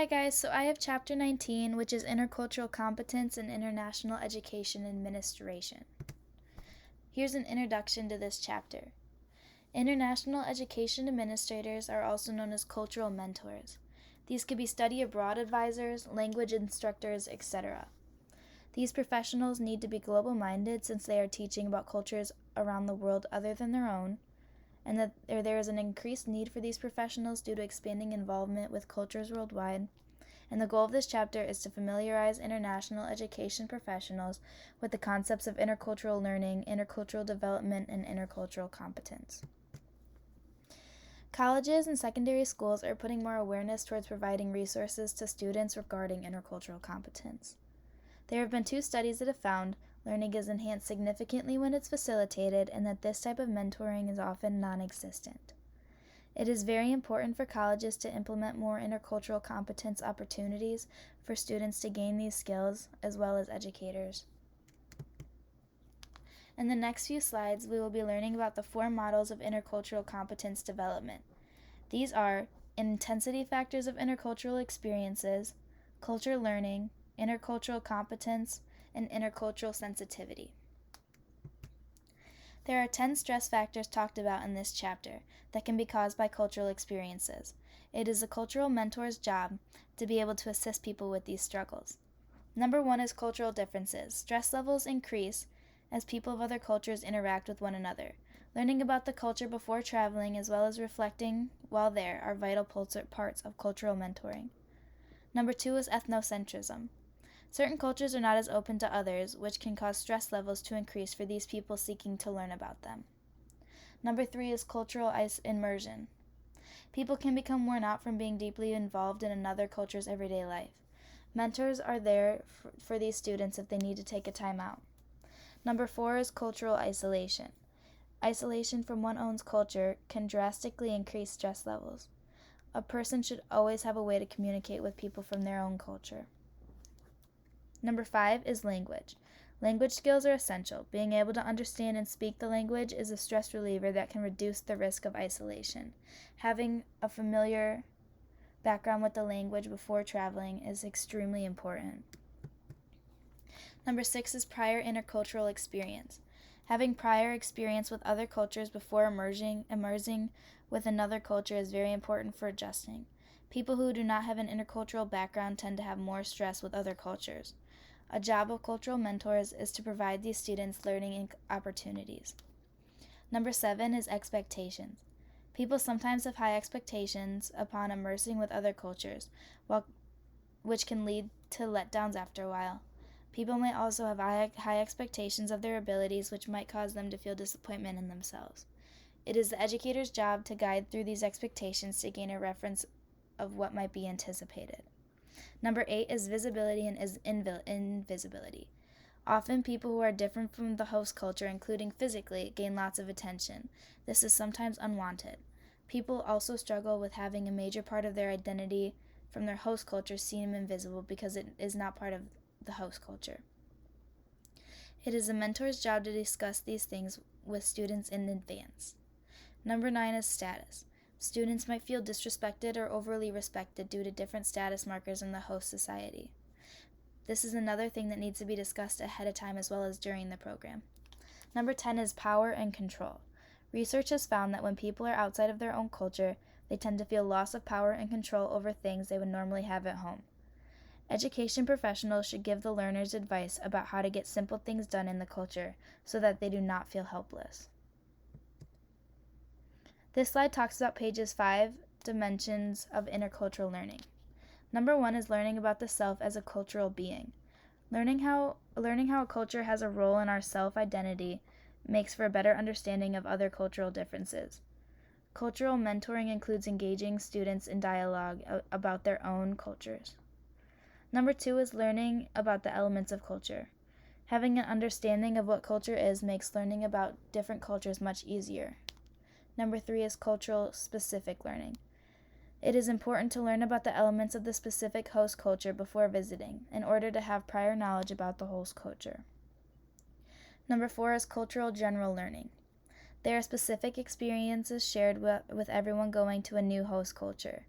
Hi guys, so I have chapter 19, which is Intercultural Competence and International Education Administration. Here's an introduction to this chapter. International education administrators are also known as cultural mentors. These could be study abroad advisors, language instructors, etc. These professionals need to be global minded since they are teaching about cultures around the world other than their own, and that there is an increased need for these professionals due to expanding involvement with cultures worldwide. And the goal of this chapter is to familiarize international education professionals with the concepts of intercultural learning, intercultural development, and intercultural competence. Colleges and secondary schools are putting more awareness towards providing resources to students regarding intercultural competence. There have been 2 studies that have found learning is enhanced significantly when it's facilitated, and that this type of mentoring is often non-existent. It is very important for colleges to implement more intercultural competence opportunities for students to gain these skills, as well as educators. In the next few slides, we will be learning about the 4 models of intercultural competence development. These are intensity factors of intercultural experiences, culture learning, intercultural competence, and intercultural sensitivity. There are 10 stress factors talked about in this chapter that can be caused by cultural experiences. It is a cultural mentor's job to be able to assist people with these struggles. Number 1 is cultural differences. Stress levels increase as people of other cultures interact with one another. Learning about the culture before traveling as well as reflecting while there are vital parts of cultural mentoring. Number 2 is ethnocentrism. Certain cultures are not as open to others, which can cause stress levels to increase for these people seeking to learn about them. Number 3 is cultural immersion. People can become worn out from being deeply involved in another culture's everyday life. Mentors are there for these students if they need to take a time out. Number 4 is cultural isolation. Isolation from one's own culture can drastically increase stress levels. A person should always have a way to communicate with people from their own culture. Number 5 is language. Language skills are essential. Being able to understand and speak the language is a stress reliever that can reduce the risk of isolation. Having a familiar background with the language before traveling is extremely important. Number 6 is prior intercultural experience. Having prior experience with other cultures before immersing with another culture is very important for adjusting. People who do not have an intercultural background tend to have more stress with other cultures. A job of cultural mentors is to provide these students learning opportunities. Number 7 is expectations. People sometimes have high expectations upon immersing with other cultures, which can lead to letdowns after a while. People may also have high expectations of their abilities, which might cause them to feel disappointment in themselves. It is the educator's job to guide through these expectations to gain a reference of what might be anticipated. Number 8 is visibility and invisibility. Often people who are different from the host culture, including physically, gain lots of attention. This is sometimes unwanted. People also struggle with having a major part of their identity from their host culture seem invisible because it is not part of the host culture. It is a mentor's job to discuss these things with students in advance. Number 9 is status. Students might feel disrespected or overly respected due to different status markers in the host society. This is another thing that needs to be discussed ahead of time as well as during the program. Number 10 is power and control. Research has found that when people are outside of their own culture, they tend to feel loss of power and control over things they would normally have at home. Education professionals should give the learners advice about how to get simple things done in the culture so that they do not feel helpless. This slide talks about pages 5 dimensions of intercultural learning. Number 1 is learning about the self as a cultural being. Learning how a culture has a role in our self-identity makes for a better understanding of other cultural differences. Cultural mentoring includes engaging students in dialogue about their own cultures. Number 2 is learning about the elements of culture. Having an understanding of what culture is makes learning about different cultures much easier. Number 3 is cultural specific learning. It is important to learn about the elements of the specific host culture before visiting, in order to have prior knowledge about the host culture. Number 4 is cultural general learning. There are specific experiences shared with everyone going to a new host culture.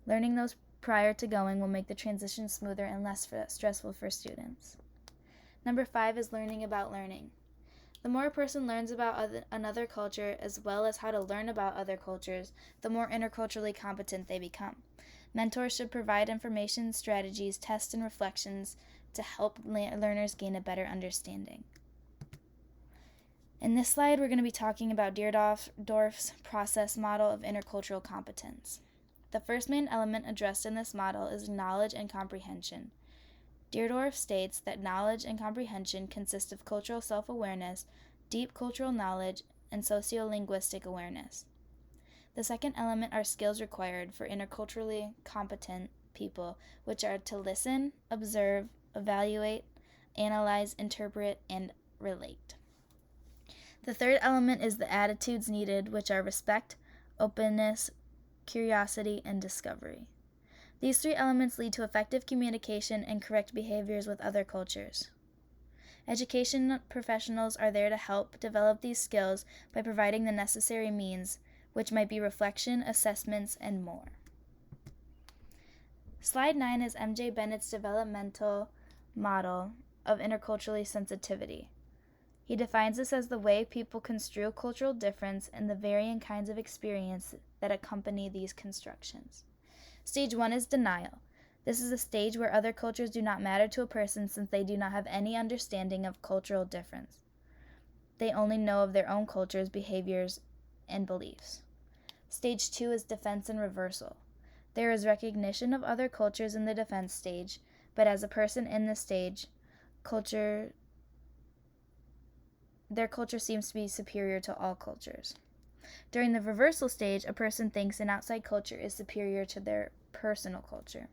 Learning those prior to going will make the transition smoother and less stressful for students. Number 5 is learning about learning. The more a person learns about another culture, as well as how to learn about other cultures, the more interculturally competent they become. Mentors should provide information, strategies, tests, and reflections to help learners gain a better understanding. In this slide, we're going to be talking about Deardorff's process model of intercultural competence. The first main element addressed in this model is knowledge and comprehension. Deardorff states that knowledge and comprehension consist of cultural self-awareness, deep cultural knowledge, and sociolinguistic awareness. The second element are skills required for interculturally competent people, which are to listen, observe, evaluate, analyze, interpret, and relate. The third element is the attitudes needed, which are respect, openness, curiosity, and discovery. These 3 elements lead to effective communication and correct behaviors with other cultures. Education professionals are there to help develop these skills by providing the necessary means, which might be reflection, assessments, and more. Slide 9 is M.J. Bennett's developmental model of intercultural sensitivity. He defines this as the way people construe cultural difference and the varying kinds of experience that accompany these constructions. Stage 1 is denial. This is a stage where other cultures do not matter to a person since they do not have any understanding of cultural difference. They only know of their own cultures, behaviors, and beliefs. Stage 2 is defense and reversal. There is recognition of other cultures in the defense stage, but as a person in this stage, their culture seems to be superior to all cultures. During the reversal stage, a person thinks an outside culture is superior to their personal culture.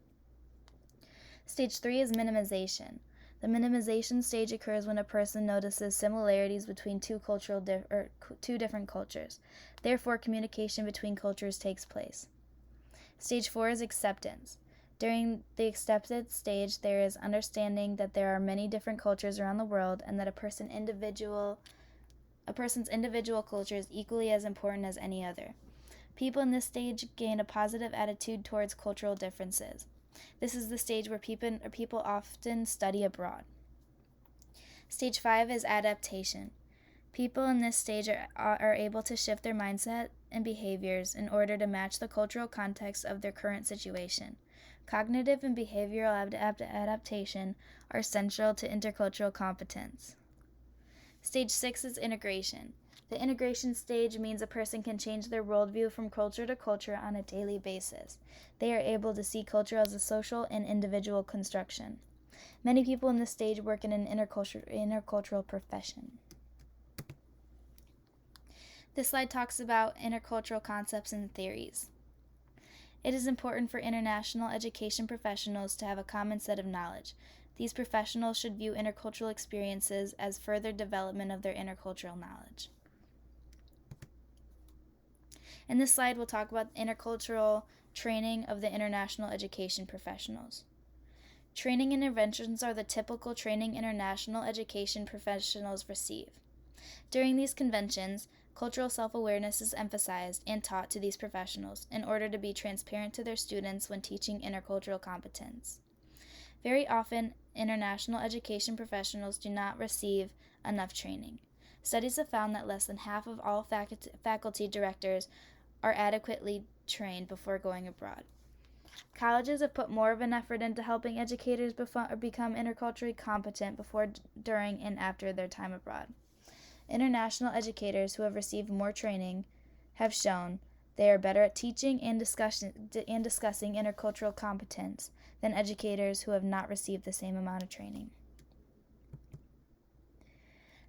Stage 3 is minimization. The minimization stage occurs when a person notices similarities between two different cultures. Therefore, communication between cultures takes place. Stage 4 is acceptance. During the acceptance stage, there is understanding that there are many different cultures around the world and that a person's individual culture is equally as important as any other. People in this stage gain a positive attitude towards cultural differences. This is the stage where people often study abroad. Stage 5 is adaptation. People in this stage are able to shift their mindset and behaviors in order to match the cultural context of their current situation. Cognitive and behavioral adaptation are central to intercultural competence. Stage 6 is integration. The integration stage means a person can change their worldview from culture to culture on a daily basis. They are able to see culture as a social and individual construction. Many people in this stage work in an intercultural profession. This slide talks about intercultural concepts and theories. It is important for international education professionals to have a common set of knowledge. These professionals should view intercultural experiences as further development of their intercultural knowledge. In this slide, we'll talk about intercultural training of the international education professionals. Training interventions are the typical training international education professionals receive. During these conventions, cultural self-awareness is emphasized and taught to these professionals in order to be transparent to their students when teaching intercultural competence. Very often, international education professionals do not receive enough training. Studies have found that less than half of all faculty directors are adequately trained before going abroad. Colleges have put more of an effort into helping educators become interculturally competent before, during, and after their time abroad. International educators who have received more training have shown they are better at teaching and discussing intercultural competence than educators who have not received the same amount of training.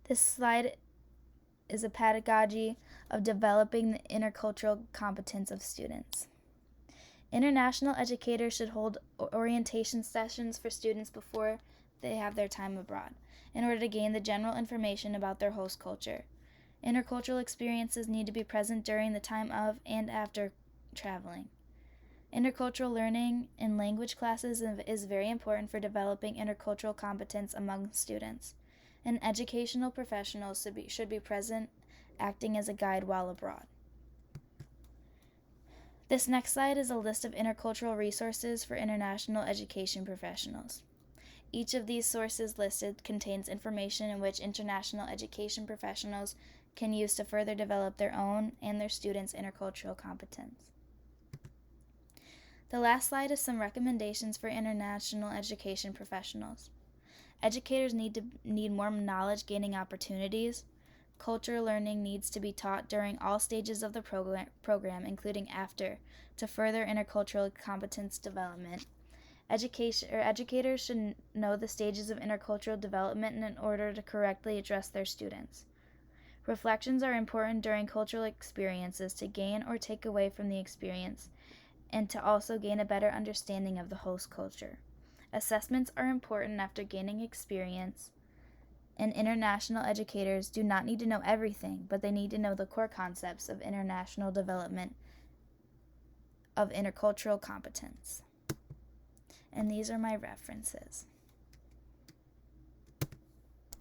This slide is a pedagogy of developing the intercultural competence of students. International educators should hold orientation sessions for students before they have their time abroad, in order to gain the general information about their host culture. Intercultural experiences need to be present during the time of and after traveling. Intercultural learning in language classes is very important for developing intercultural competence among students, and educational professionals should be present, acting as a guide while abroad. This next slide is a list of intercultural resources for international education professionals. Each of these sources listed contains information in which international education professionals can use to further develop their own and their students' intercultural competence. The last slide is some recommendations for international education professionals. Educators need more knowledge gaining opportunities. Cultural learning needs to be taught during all stages of the program, including after, to further intercultural competence development. Educators should know the stages of intercultural development in order to correctly address their students. Reflections are important during cultural experiences to gain or take away from the experience, and to also gain a better understanding of the host culture. Assessments are important after gaining experience, and international educators do not need to know everything, but they need to know the core concepts of international development of intercultural competence. And these are my references.